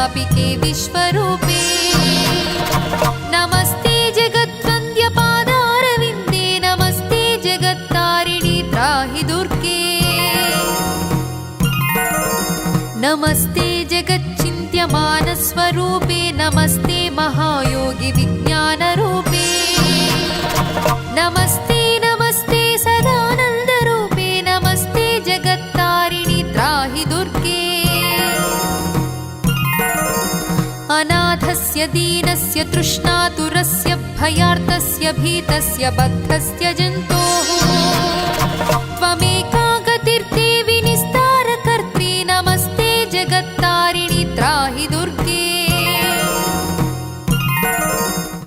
व्यापिके विश्वरूपे नमस्ते जगद्वन्द्यपादारविन्दे नमस्ते जगत्तारिणि त्राहि दुर्गे नमस्ते जगच्चिन्त्यमानस्वरूपे नमस्ते महायोगि विज्ञानरूपे नमस्ते नमस्ते सदानन्दरूपे नमस्ते जगत्तारिणि त्राहि दुर्गे अनाथस्य दीनस्य तृष्णातुरस्य भयार्तस्य भीतस्य बद्धस्य जन्तोः